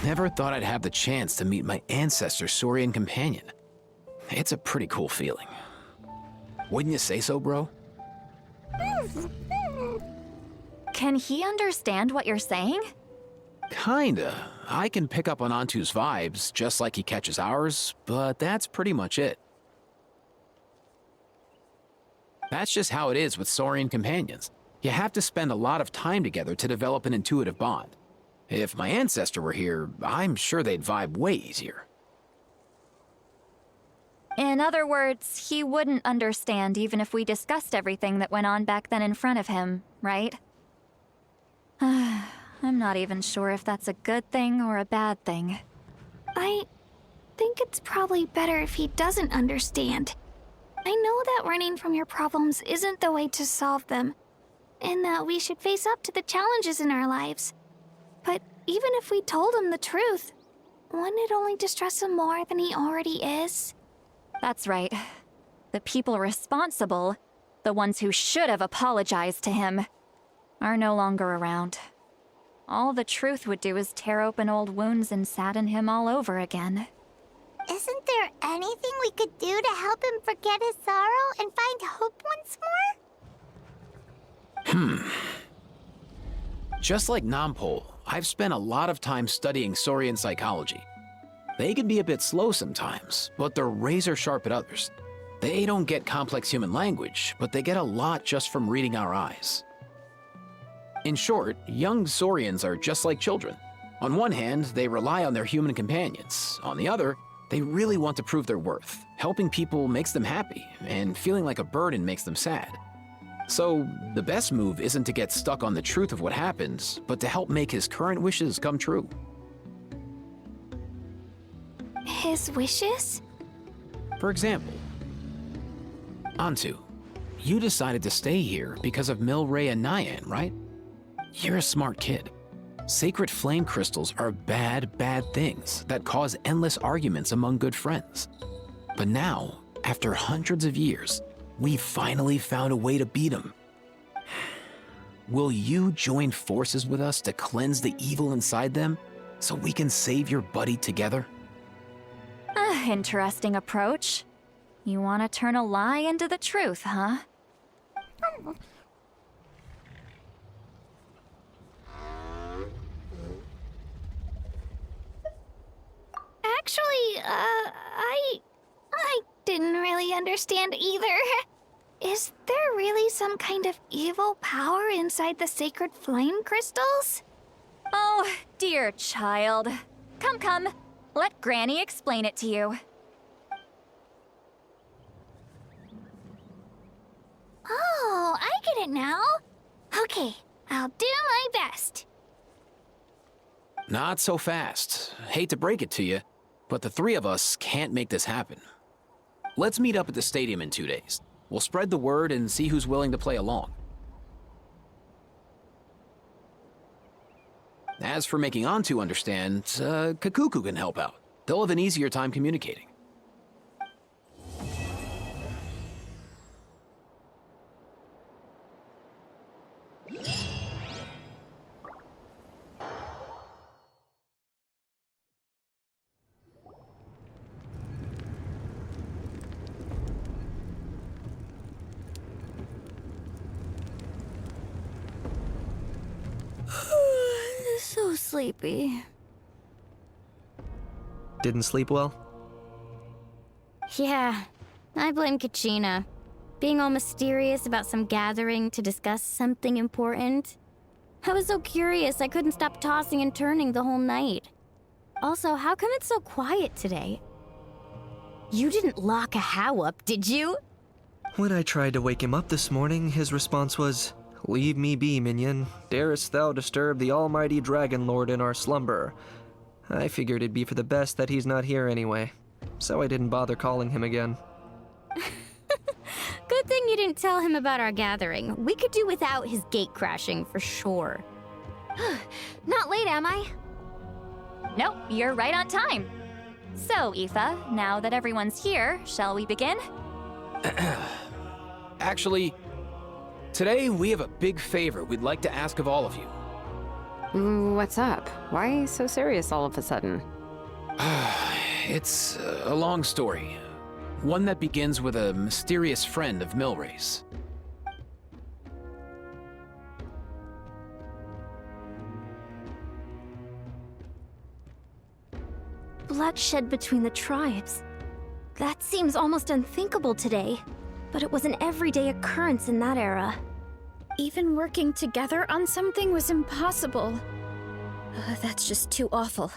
Never thought I'd have the chance to meet my ancestor Saurian companion. It's a pretty cool feeling. Wouldn't you say so, bro? Can he understand what you're saying? Kinda. I can pick up on Antu's vibes, just like he catches ours, but that's pretty much it. That's just how it is with Saurian companions. You have to spend a lot of time together to develop an intuitive bond. If my ancestor were here, I'm sure they'd vibe way easier. In other words, he wouldn't understand even if we discussed everything that went on back then in front of him, right? I'm not even sure if that's a good thing or a bad thing. I think it's probably better if he doesn't understand. I know that running from your problems isn't the way to solve them, and that we should face up to the challenges in our lives. But even if we told him the truth, wouldn't it only distress him more than he already is? That's right. The people responsible, the ones who should have apologized to him, are no longer around. All the truth would do is tear open old wounds and sadden him all over again. Isn't there anything we could do to help him forget his sorrow and find hope once more? Just like Nampol, I've spent a lot of time studying Saurian psychology. They can be a bit slow sometimes, but they're razor sharp at others. They don't get complex human language, but they get a lot just from reading our eyes. In short, young Saurians are just like children. On one hand, they rely on their human companions. On the other, they really want to prove their worth. Helping people makes them happy, and feeling like a burden makes them sad. So, the best move isn't to get stuck on the truth of what happened, but to help make his current wishes come true. His wishes? For example, Antu, you decided to stay here because of Milray and Nyan, right? You're a smart kid. Sacred flame crystals are bad, bad things that cause endless arguments among good friends. But now, after hundreds of years, we finally found a way to beat them. Will you join forces with us to cleanse the evil inside them so we can save your buddy together? Interesting approach. You want to turn a lie into the truth, huh? Actually, I didn't really understand either. Is there really some kind of evil power inside the sacred flame crystals? Oh, dear child. Come, come. Let Granny explain it to you. Oh, I get it now. Okay, I'll do my best. Not so fast. Hate to break it to you, but the three of us can't make this happen. Let's meet up at the stadium in 2 days. We'll spread the word and see who's willing to play along. As for making Antu understand, Kakuku can help out. They'll have an easier time communicating. So sleepy. Didn't sleep well? Yeah, I blame Kachina. Being all mysterious about some gathering to discuss something important. I was so curious I couldn't stop tossing and turning the whole night. Also, how come it's so quiet today? You didn't lock a How up, did you? When I tried to wake him up this morning, his response was, "Leave me be, minion. Darest thou disturb the almighty Dragon Lord in our slumber?" I figured it'd be for the best that he's not here anyway, so I didn't bother calling him again. Good thing you didn't tell him about our gathering. We could do without his gate crashing for sure. Not late, am I? Nope, you're right on time. So, Aoife, now that everyone's here, shall we begin? Actually, today we have a big favor we'd like to ask of all of you. What's up? Why so serious all of a sudden? It's a long story. One that begins with a mysterious friend of Milray's. Bloodshed between the tribes. That seems almost unthinkable today, but it was an everyday occurrence in that era. Even working together on something was impossible. That's just too awful.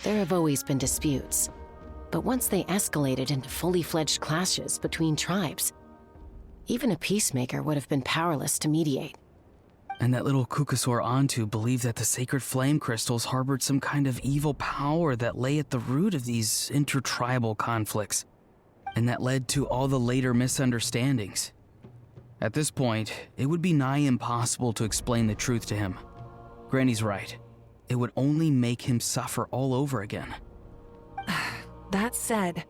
There have always been disputes, but once they escalated into fully fledged clashes between tribes, even a peacemaker would have been powerless to mediate. And that little Kukasaur Antu believed that the sacred flame crystals harbored some kind of evil power that lay at the root of these intertribal conflicts, and that led to all the later misunderstandings. At this point, it would be nigh impossible to explain the truth to him. Granny's right. It would only make him suffer all over again. That said,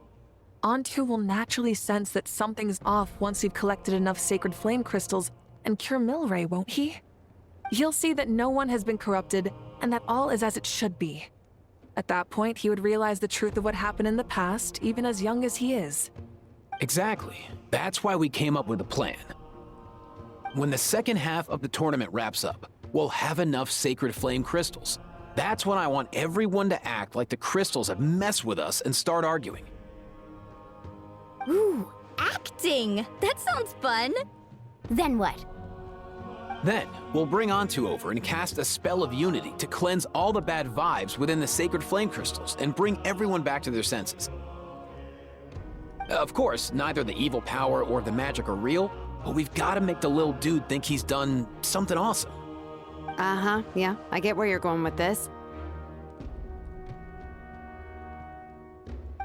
Antu will naturally sense that something's off once we've collected enough sacred flame crystals and cure Milray, won't he? He'll see that no one has been corrupted and that all is as it should be. At that point, he would realize the truth of what happened in the past, even as young as he is. Exactly. That's why we came up with a plan. When the second half of the tournament wraps up, we'll have enough sacred flame crystals. That's when I want everyone to act like the crystals have messed with us and start arguing. Ooh, acting! That sounds fun! Then what? Then, we'll bring Antu over and cast a spell of unity to cleanse all the bad vibes within the sacred flame crystals and bring everyone back to their senses. Of course, neither the evil power or the magic are real, but we've got to make the little dude think he's done something awesome. Uh-huh, yeah, I get where you're going with this.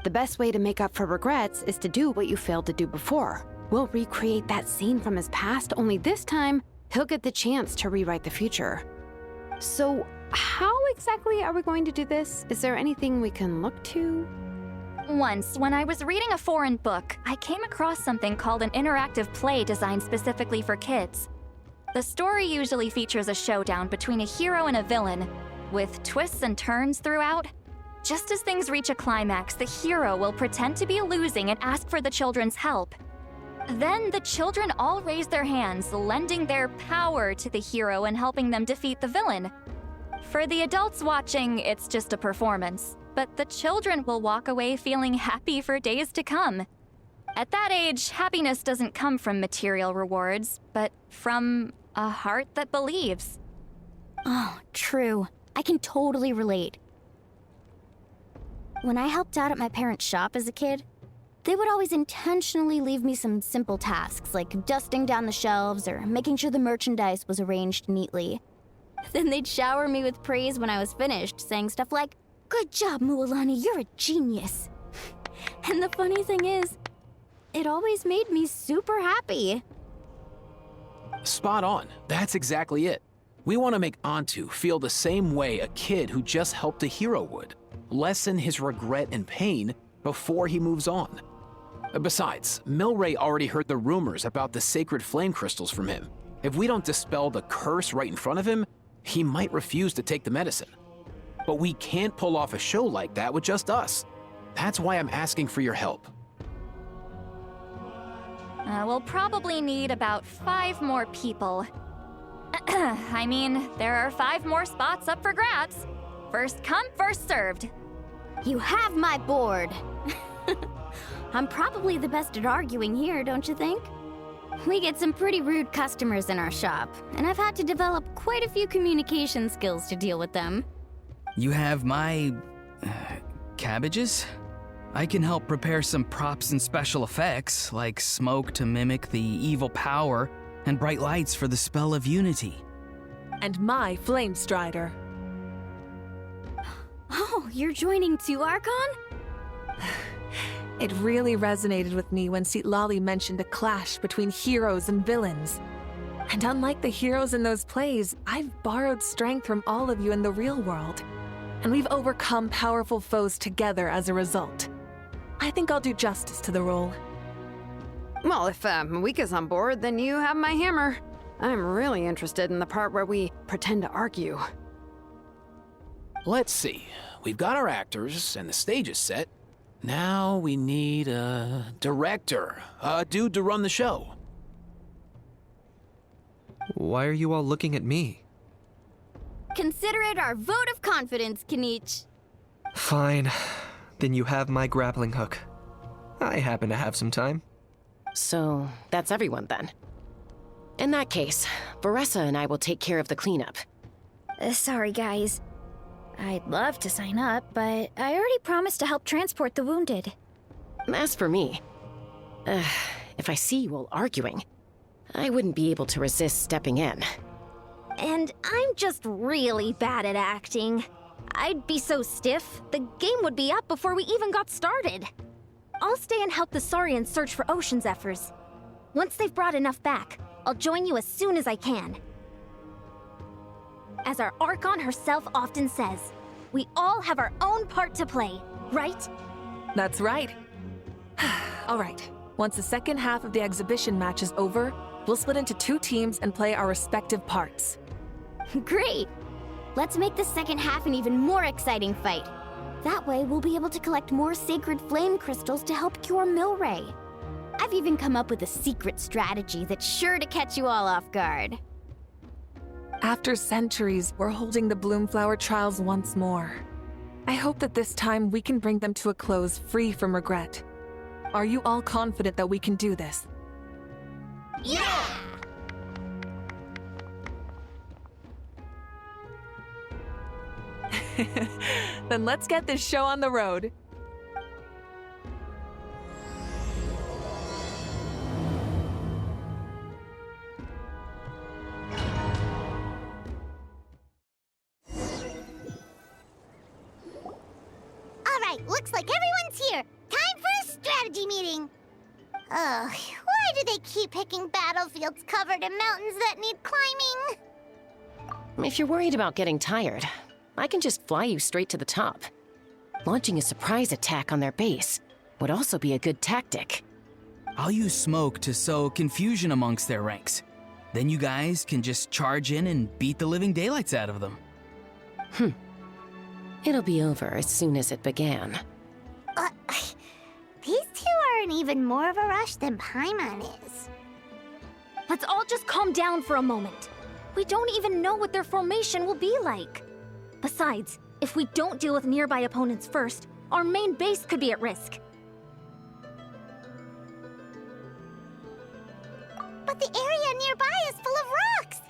The best way to make up for regrets is to do what you failed to do before. We'll recreate that scene from his past, only this time, he'll get the chance to rewrite the future. So, how exactly are we going to do this? Is there anything we can look to? Once, when I was reading a foreign book, I came across something called an interactive play designed specifically for kids. The story usually features a showdown between a hero and a villain, with twists and turns throughout. Just as things reach a climax, the hero will pretend to be losing and ask for the children's help. Then the children all raise their hands, lending their power to the hero and helping them defeat the villain. For the adults watching, it's just a performance, but the children will walk away feeling happy for days to come. At that age, happiness doesn't come from material rewards, but from a heart that believes. Oh, true. I can totally relate. When I helped out at my parents' shop as a kid, they would always intentionally leave me some simple tasks like dusting down the shelves or making sure the merchandise was arranged neatly. Then they'd shower me with praise when I was finished, saying stuff like, "Good job, Mualani, you're a genius." And the funny thing is, it always made me super happy. Spot on. That's exactly it. We want to make Antu feel the same way a kid who just helped a hero would. Lessen his regret and pain before he moves on. Besides, Milray already heard the rumors about the sacred flame crystals from him. If we don't dispel the curse right in front of him, he might refuse to take the medicine. But we can't pull off a show like that with just us. That's why I'm asking for your help. We'll probably need about 5 more people. I mean, there are 5 more spots up for grabs. First come, first served. You have my board. I'm probably the best at arguing here, don't you think? We get some pretty rude customers in our shop, and I've had to develop quite a few communication skills to deal with them. You have my... cabbages? I can help prepare some props and special effects, like smoke to mimic the evil power, and bright lights for the spell of unity. And my flame strider. Oh, you're joining too, Archon? It really resonated with me when Lali mentioned a clash between heroes and villains. And unlike the heroes in those plays, I've borrowed strength from all of you in the real world. And we've overcome powerful foes together as a result. I think I'll do justice to the role. Well, if Mawika's on board, then you have my hammer. I'm really interested in the part where we pretend to argue. Let's see. We've got our actors, and the stage is set. Now we need a director, a dude to run the show. Why are you all looking at me? Consider it our vote of confidence, Kanich. Fine. Then you have my grappling hook. I happen to have some time. So, that's everyone then. In that case, Varessa and I will take care of the cleanup. Sorry, guys. I'd love to sign up, but I already promised to help transport the wounded. As for me, if I see you all arguing, I wouldn't be able to resist stepping in. And I'm just really bad at acting. I'd be so stiff, the game would be up before we even got started. I'll stay and help the Saurians search for Ocean Zephyrs. Once they've brought enough back, I'll join you as soon as I can. As our Archon herself often says, we all have our own part to play, right? That's right. All right. Once the second half of the exhibition match is over, we'll split into 2 teams and play our respective parts. Great! Let's make the second half an even more exciting fight. That way, we'll be able to collect more sacred flame crystals to help cure Milray. I've even come up with a secret strategy that's sure to catch you all off guard. After centuries, we're holding the Bloomflower trials once more. I hope that this time we can bring them to a close free from regret. Are you all confident that we can do this? Yeah! Then let's get this show on the road. Alright, looks like everyone's here. Time for a strategy meeting. Ugh, why do they keep picking battlefields covered in mountains that need climbing? If you're worried about getting tired, I can just fly you straight to the top. Launching a surprise attack on their base would also be a good tactic. I'll use smoke to sow confusion amongst their ranks. Then you guys can just charge in and beat the living daylights out of them. It'll be over as soon as it began. These two are in even more of a rush than Paimon is. Let's all just calm down for a moment. We don't even know what their formation will be like. Besides, if we don't deal with nearby opponents first, our main base could be at risk. But the area nearby is full of rocks.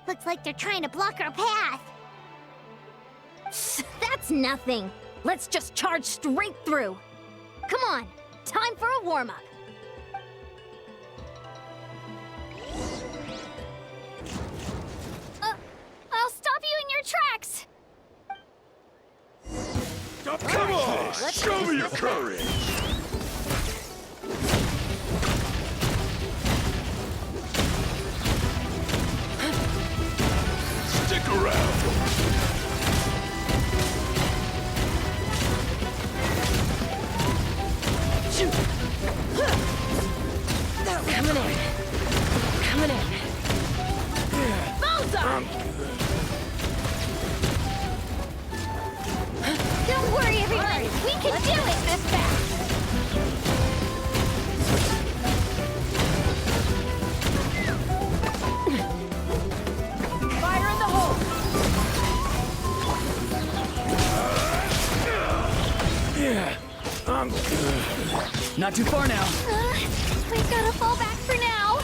Looks like they're trying to block our path. That's nothing. Let's just charge straight through. Come on, time for a warm-up. I'll stop you in your tracks! Come on! Show me your courage! Stick around! Coming in. Coming in. Bullseye! Don't worry, everybody! We can do it! This fast. Fire in the hole! Not too far now. We've gotta fall back for now!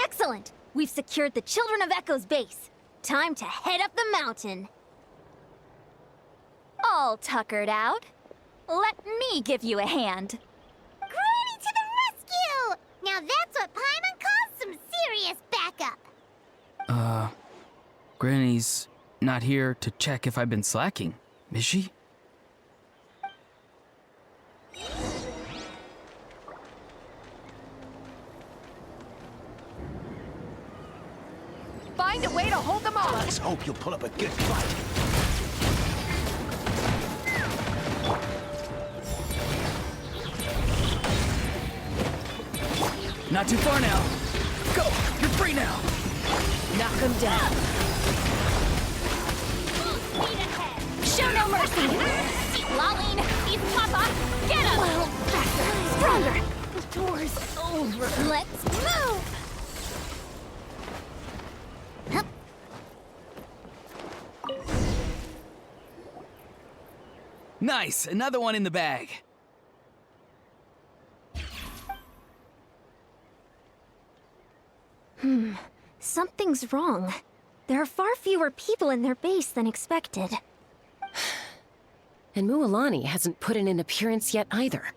Excellent! We've secured the Children of Echo's base. Time to head up the mountain. All tuckered out. Let me give you a hand. Granny to the rescue! Now that's what Paimon calls some serious backup. Granny's not here to check if I've been slacking, is she? find a way to hold them off. Let's hope you'll pull up a good fight. Not too far now. Go! You're free now! Knock them down. Show no mercy! Laline, East Papa, get him! Well, faster, stronger. The door's over. Let's move! Nice! Another one in the bag. Something's wrong. There are far fewer people in their base than expected. And Mualani hasn't put in an appearance yet either.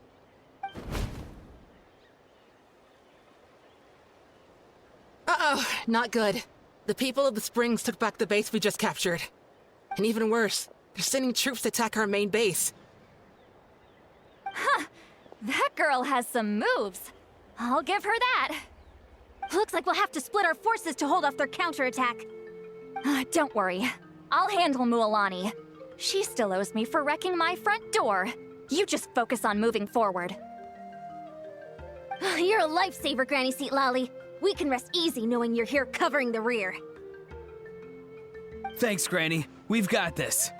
Uh-oh, not good. The people of the Springs took back the base we just captured. And even worse, they're sending troops to attack our main base. That girl has some moves. I'll give her that. Looks like we'll have to split our forces to hold off their counterattack. Don't worry. I'll handle Mualani. She still owes me for wrecking my front door. You just focus on moving forward. You're a lifesaver, Granny Seat Lolly. We can rest easy knowing you're here covering the rear. Thanks, Granny. We've got this.